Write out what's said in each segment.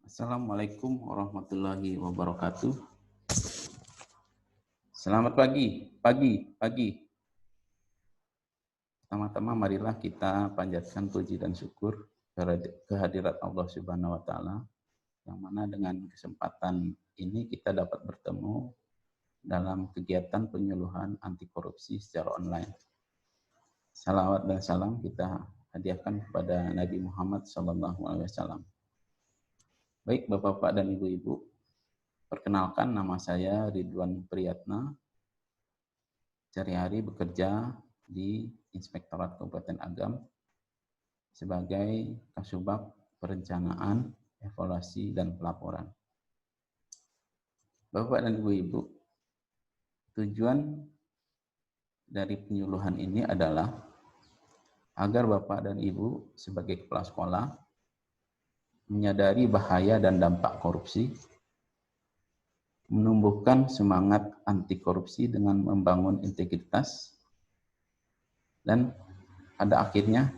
Assalamualaikum warahmatullahi wabarakatuh. Selamat pagi. Pertama-tama marilah kita panjatkan puji dan syukur kehadirat Allah Subhanahu wa taala yang mana dengan kesempatan ini kita dapat bertemu dalam kegiatan penyuluhan anti korupsi secara online. Salawat dan salam kita hadiahkan kepada Nabi Muhammad SAW. Baik Bapak-bapak dan Ibu-ibu, perkenalkan nama saya Ridwan Priyatna. Sehari-hari bekerja di Inspektorat Kabupaten Agam sebagai Kasubag Perencanaan, Evaluasi, dan Pelaporan. Bapak dan Ibu-ibu, tujuan dari penyuluhan ini adalah agar Bapak dan Ibu sebagai kepala sekolah menyadari bahaya dan dampak korupsi, menumbuhkan semangat anti korupsi dengan membangun integritas, dan pada akhirnya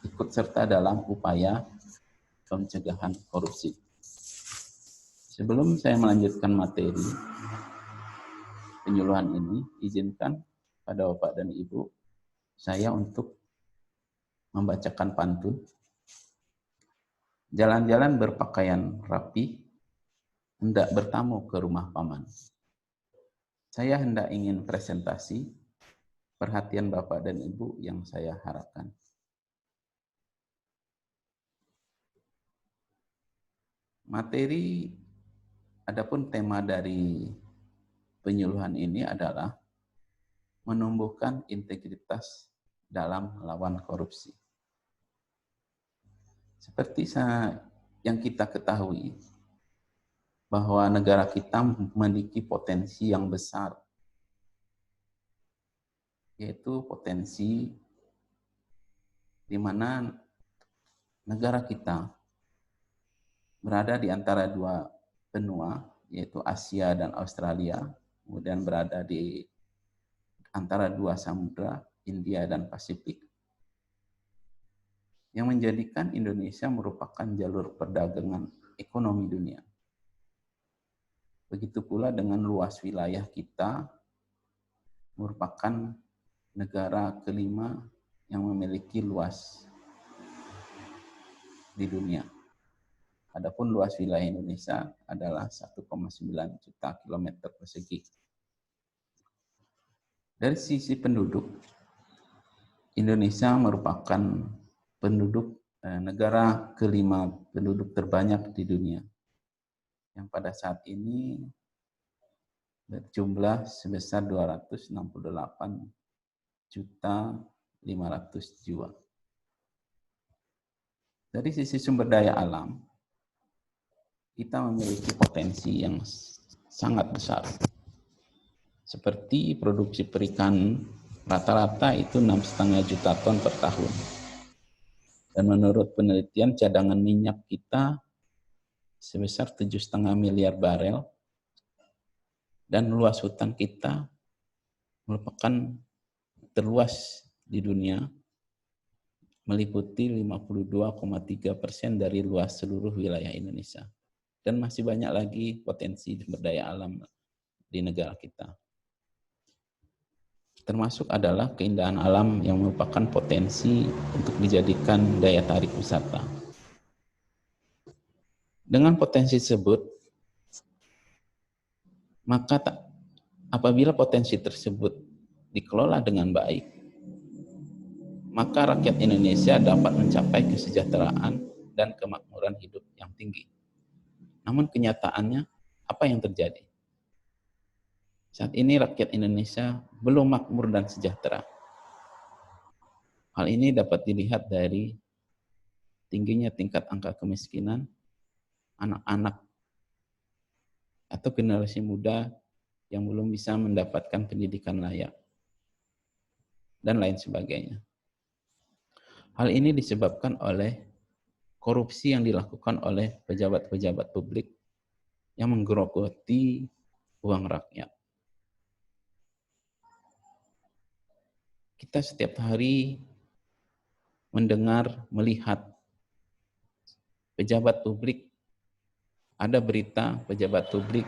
ikut serta dalam upaya pencegahan korupsi. Sebelum saya melanjutkan materi penyuluhan ini, izinkan pada Bapak dan Ibu saya untuk membacakan pantun. Jalan-jalan berpakaian rapi, hendak bertamu ke rumah paman. Saya hendak ingin presentasi, perhatian Bapak dan Ibu yang saya harapkan. Materi, adapun tema dari penyuluhan ini adalah menumbuhkan integritas dalam melawan korupsi. Seperti yang kita ketahui, bahwa negara kita memiliki potensi yang besar, yaitu potensi di mana negara kita berada di antara dua benua, yaitu Asia dan Australia, kemudian berada di antara dua samudra, India dan Pasifik, yang menjadikan Indonesia merupakan jalur perdagangan ekonomi dunia. Begitu pula dengan luas wilayah kita, merupakan negara kelima yang memiliki luas di dunia. Adapun luas wilayah Indonesia adalah 1,9 juta kilometer persegi. Dari sisi penduduk, Indonesia merupakan negara kelima penduduk terbanyak di dunia, yang pada saat ini berjumlah sebesar 268.500.000 jiwa. Dari sisi sumber daya alam, kita memiliki potensi yang sangat besar. Seperti produksi perikan rata-rata itu 6,5 juta ton per tahun. Dan menurut penelitian cadangan minyak kita sebesar 7,5 miliar barel. Dan luas hutan kita merupakan terluas di dunia, meliputi 52,3% dari luas seluruh wilayah Indonesia. Dan masih banyak lagi potensi sumber daya alam di negara kita. Termasuk adalah keindahan alam yang merupakan potensi untuk dijadikan daya tarik wisata. Dengan potensi tersebut, maka apabila potensi tersebut dikelola dengan baik, maka rakyat Indonesia dapat mencapai kesejahteraan dan kemakmuran hidup yang tinggi. Namun kenyataannya, apa yang terjadi? Saat ini rakyat Indonesia belum makmur dan sejahtera. Hal ini dapat dilihat dari tingginya tingkat angka kemiskinan, anak-anak atau generasi muda yang belum bisa mendapatkan pendidikan layak, dan lain sebagainya. Hal ini disebabkan oleh korupsi yang dilakukan oleh pejabat-pejabat publik yang menggerogoti uang rakyat. Kita setiap hari mendengar, melihat pejabat publik ada berita pejabat publik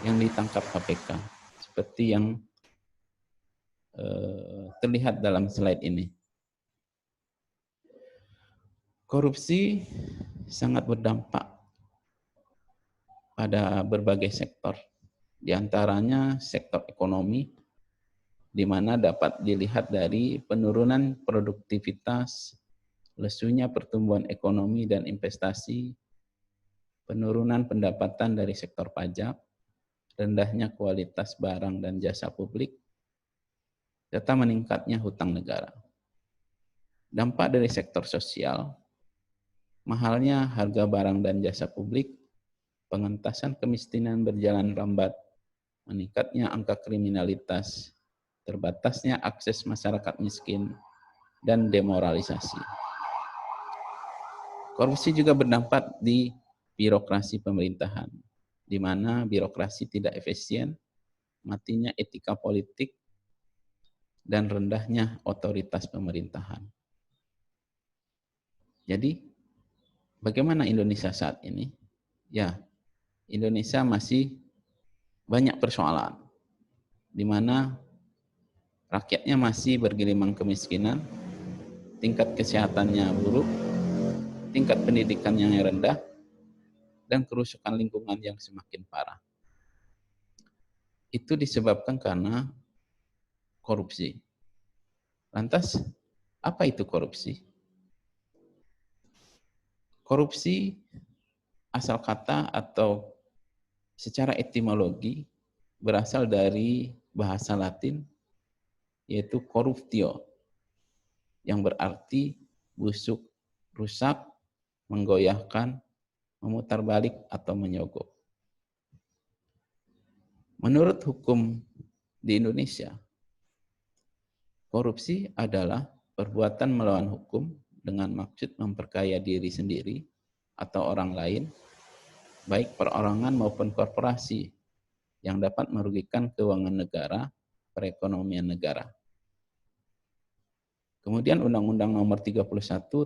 yang ditangkap KPK, seperti yang terlihat dalam slide ini. Korupsi sangat berdampak pada berbagai sektor, di antaranya sektor ekonomi, di mana dapat dilihat dari penurunan produktivitas, lesunya pertumbuhan ekonomi dan investasi, penurunan pendapatan dari sektor pajak, rendahnya kualitas barang dan jasa publik, serta meningkatnya hutang negara. Dampak dari sektor sosial, mahalnya harga barang dan jasa publik, pengentasan kemiskinan berjalan lambat, meningkatnya angka kriminalitas, terbatasnya akses masyarakat miskin, dan demoralisasi. Korupsi juga berdampak di birokrasi pemerintahan, di mana birokrasi tidak efisien, matinya etika politik, dan rendahnya otoritas pemerintahan. Jadi, bagaimana Indonesia saat ini? Ya, Indonesia masih banyak persoalan, di mana rakyatnya masih bergelimang kemiskinan, tingkat kesehatannya buruk, tingkat pendidikan yang rendah, dan kerusakan lingkungan yang semakin parah. Itu disebabkan karena korupsi. Lantas, apa itu korupsi? Korupsi asal kata atau secara etimologi berasal dari bahasa Latin, yaitu corruptio, yang berarti busuk, rusak, menggoyahkan, memutarbalik, atau menyogok. Menurut hukum di Indonesia, korupsi adalah perbuatan melawan hukum dengan maksud memperkaya diri sendiri atau orang lain, baik perorangan maupun korporasi, yang dapat merugikan keuangan negara, perekonomian negara. Kemudian Undang-Undang Nomor 31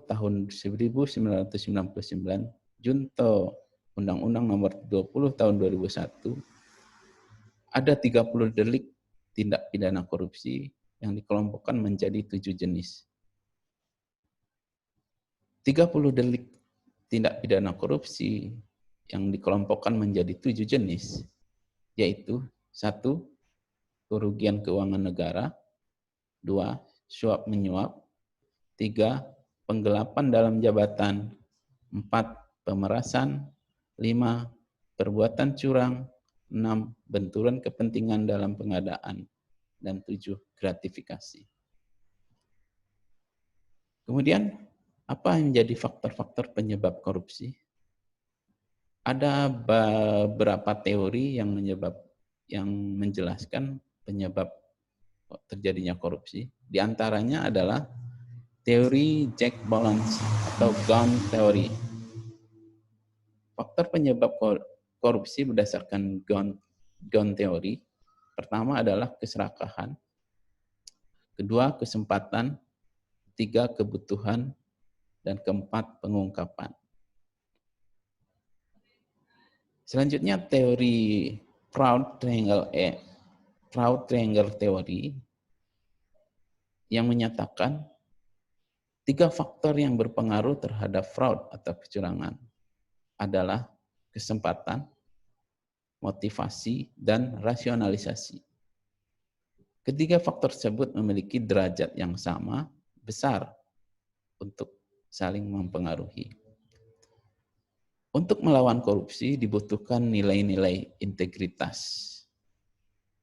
Tahun 1999, Junto Undang-Undang Nomor 20 Tahun 2001, ada 30 delik tindak pidana korupsi yang dikelompokkan menjadi 7 jenis. 30 delik tindak pidana korupsi yang dikelompokkan menjadi 7 jenis, yaitu 1. Kerugian keuangan negara, 2. Suap menyuap, 3. Penggelapan dalam jabatan, 4. Pemerasan, 5. Perbuatan curang, 6. Benturan kepentingan dalam pengadaan, dan 7. Gratifikasi. Kemudian, apa yang menjadi faktor-faktor penyebab korupsi? Ada beberapa teori yang menjelaskan penyebab terjadinya korupsi. Di antaranya adalah teori Jack Palance atau Gun Theory. Faktor penyebab korupsi berdasarkan Gun Theory, pertama adalah keserakahan, kedua kesempatan, ketiga kebutuhan, dan keempat pengungkapan. Selanjutnya teori Proud Triangle Theory yang menyatakan 3 faktor yang berpengaruh terhadap fraud atau kecurangan adalah kesempatan, motivasi, dan rasionalisasi. Ketiga faktor tersebut memiliki derajat yang sama besar untuk saling mempengaruhi. Untuk melawan korupsi dibutuhkan nilai-nilai integritas,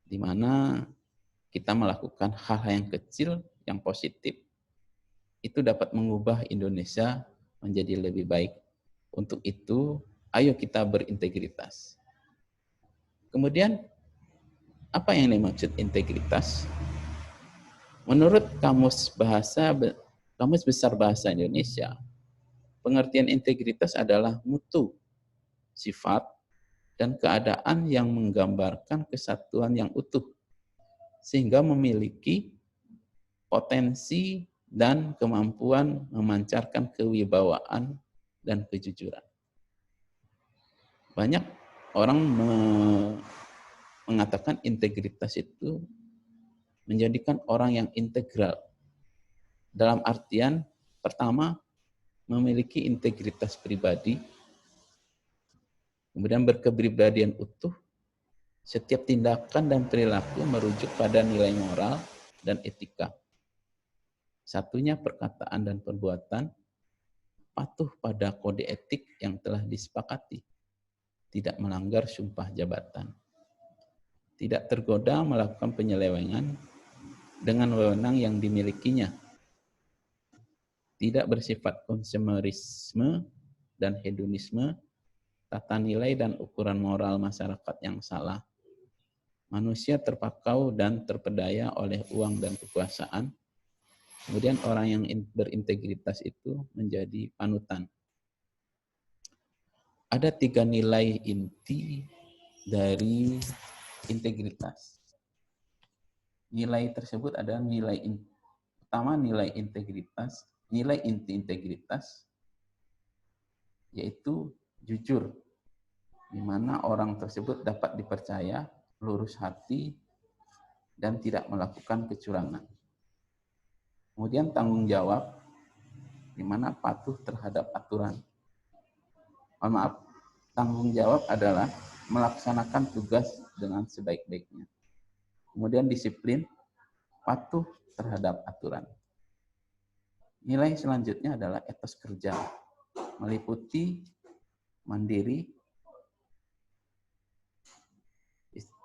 di mana kita melakukan hal-hal yang kecil, yang positif, itu dapat mengubah Indonesia menjadi lebih baik. Untuk itu, ayo kita berintegritas. Kemudian, apa yang dimaksud integritas? Menurut Kamus Besar Bahasa Indonesia, pengertian integritas adalah mutu, sifat, dan keadaan yang menggambarkan kesatuan yang utuh, sehingga memiliki potensi dan kemampuan memancarkan kewibawaan dan kejujuran. Banyak orang mengatakan integritas itu menjadikan orang yang integral. Dalam artian, pertama, memiliki integritas pribadi, kemudian berkepribadian utuh, setiap tindakan dan perilaku merujuk pada nilai moral dan etika. Satunya perkataan dan perbuatan patuh pada kode etik yang telah disepakati, tidak melanggar sumpah jabatan, tidak tergoda melakukan penyelewengan dengan wewenang yang dimilikinya, tidak bersifat konsumerisme dan hedonisme, tata nilai dan ukuran moral masyarakat yang salah. Manusia terpakau dan terpedaya oleh uang dan kekuasaan. Kemudian orang yang berintegritas itu menjadi panutan. Ada 3 nilai inti dari integritas. Nilai tersebut adalah pertama nilai integritas, nilai inti integritas, yaitu jujur, di mana orang tersebut dapat dipercaya, lurus hati, dan tidak melakukan kecurangan. Kemudian tanggung jawab, di mana patuh terhadap aturan. Maaf, tanggung jawab adalah melaksanakan tugas dengan sebaik-baiknya. Kemudian disiplin, patuh terhadap aturan. Nilai selanjutnya adalah etos kerja, meliputi mandiri,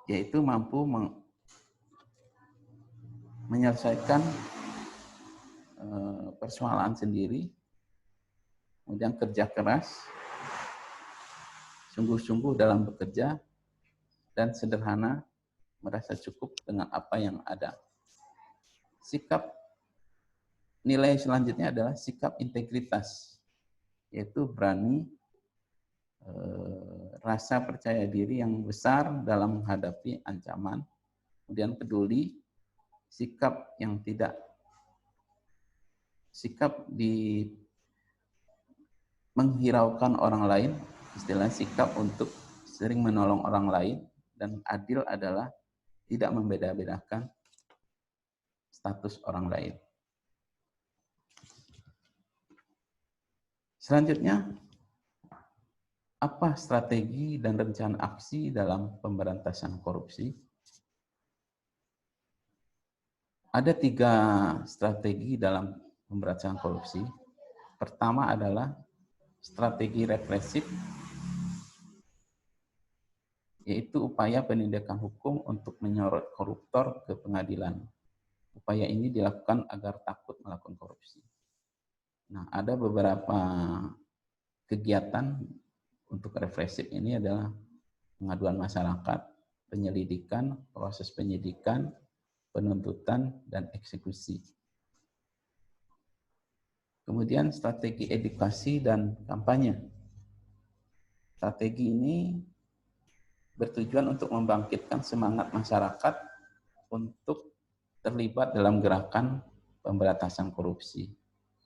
yaitu mampu menyelesaikan persoalan sendiri, kemudian kerja keras, sungguh-sungguh dalam bekerja, dan sederhana, merasa cukup dengan apa yang ada. Nilai selanjutnya adalah sikap integritas, yaitu berani, rasa percaya diri yang besar dalam menghadapi ancaman, kemudian peduli, sikap menghiraukan orang lain, istilahnya sikap untuk sering menolong orang lain, dan adil adalah tidak membeda-bedakan status orang lain. Selanjutnya, apa strategi dan rencana aksi dalam pemberantasan korupsi? Ada 3 strategi dalam pemberantasan korupsi. Pertama adalah strategi represif, yaitu upaya penindakan hukum untuk menyorot koruptor ke pengadilan. Upaya ini dilakukan agar takut melakukan korupsi. Nah, ada beberapa kegiatan untuk represif ini adalah pengaduan masyarakat, penyelidikan, proses penyidikan, penuntutan, dan eksekusi. Kemudian strategi edukasi dan kampanye. Strategi ini bertujuan untuk membangkitkan semangat masyarakat untuk terlibat dalam gerakan pemberantasan korupsi.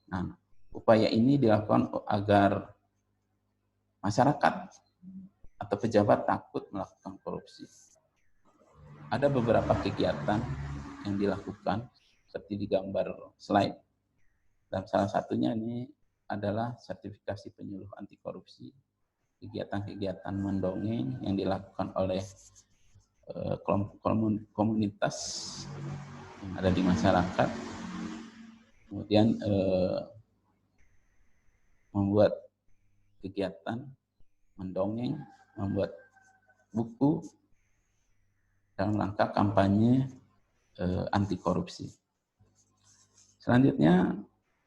Nah, upaya ini dilakukan agar masyarakat atau pejabat takut melakukan korupsi. Ada beberapa kegiatan yang dilakukan seperti di gambar slide. Dan salah satunya ini adalah sertifikasi penyuluh anti korupsi, kegiatan-kegiatan mendongeng yang dilakukan oleh kelompok komunitas yang ada di masyarakat, kemudian membuat kegiatan mendongeng, membuat buku dalam rangka kampanye anti korupsi. Selanjutnya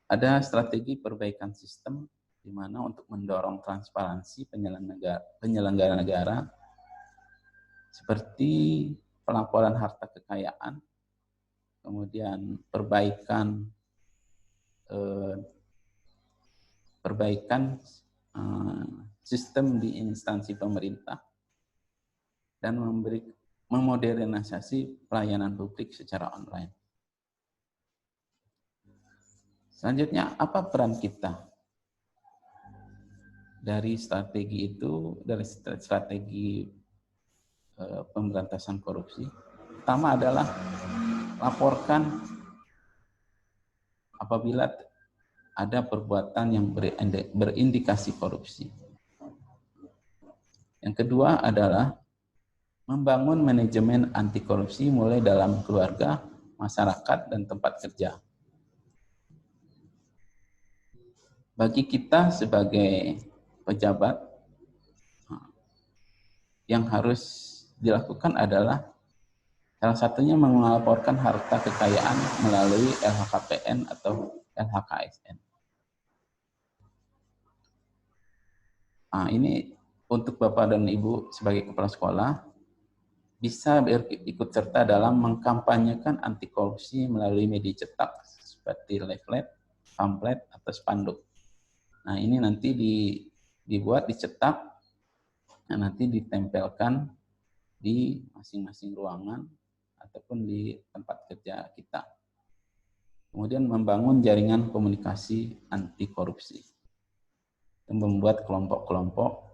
ada strategi perbaikan sistem, di mana untuk mendorong transparansi penyelenggara negara, seperti pelaporan harta kekayaan, kemudian perbaikan sistem di instansi pemerintah, dan memodernisasi pelayanan publik secara online. Selanjutnya, apa peran kita dari strategi pemberantasan korupsi. Pertama adalah laporkan apabila ada perbuatan yang berindikasi korupsi. Yang kedua adalah membangun manajemen anti korupsi mulai dalam keluarga, masyarakat, dan tempat kerja. Bagi kita sebagai pejabat, yang harus dilakukan adalah salah satunya melaporkan harta kekayaan melalui LHKPN atau LHKSN. Nah, ini untuk Bapak dan Ibu sebagai kepala sekolah bisa ikut serta dalam mengkampanyekan anti korupsi melalui media cetak seperti leaflet, pamflet, atau spanduk. Nah, ini nanti dibuat, dicetak, dan nanti ditempelkan di masing-masing ruangan ataupun di tempat kerja kita. Kemudian membangun jaringan komunikasi anti korupsi dan membuat kelompok-kelompok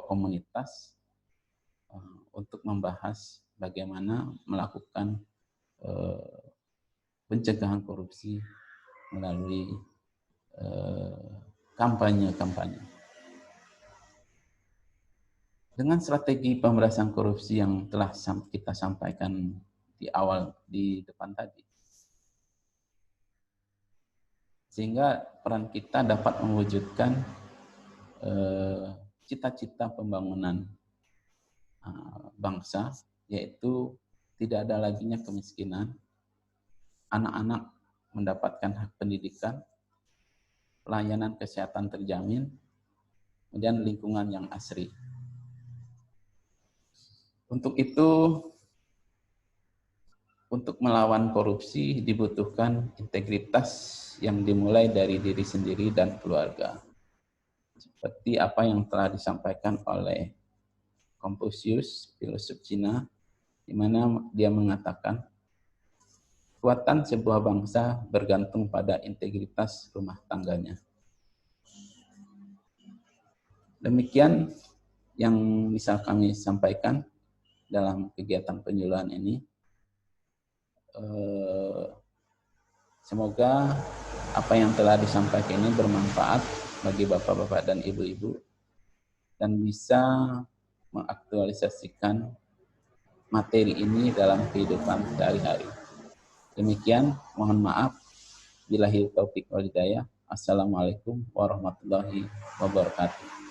komunitas untuk membahas bagaimana melakukan pencegahan korupsi melalui kampanye-kampanye. Dengan strategi pemberantasan korupsi yang telah kita sampaikan di awal, di depan tadi, sehingga peran kita dapat mewujudkan cita-cita pembangunan bangsa, yaitu tidak ada laginya kemiskinan, anak-anak mendapatkan hak pendidikan, pelayanan kesehatan terjamin, kemudian lingkungan yang asri. Untuk itu, untuk melawan korupsi dibutuhkan integritas yang dimulai dari diri sendiri dan keluarga. Seperti apa yang telah disampaikan oleh Confucius, filosof Cina, di mana dia mengatakan, kekuatan sebuah bangsa bergantung pada integritas rumah tangganya. Demikian yang bisa kami sampaikan dalam kegiatan penyuluhan ini. Semoga apa yang telah disampaikan ini bermanfaat bagi bapak-bapak dan ibu-ibu dan bisa mengaktualisasikan materi ini dalam kehidupan sehari-hari. Demikian, mohon maaf. Billahi taufiq wal hidayah. Assalamualaikum warahmatullahi wabarakatuh.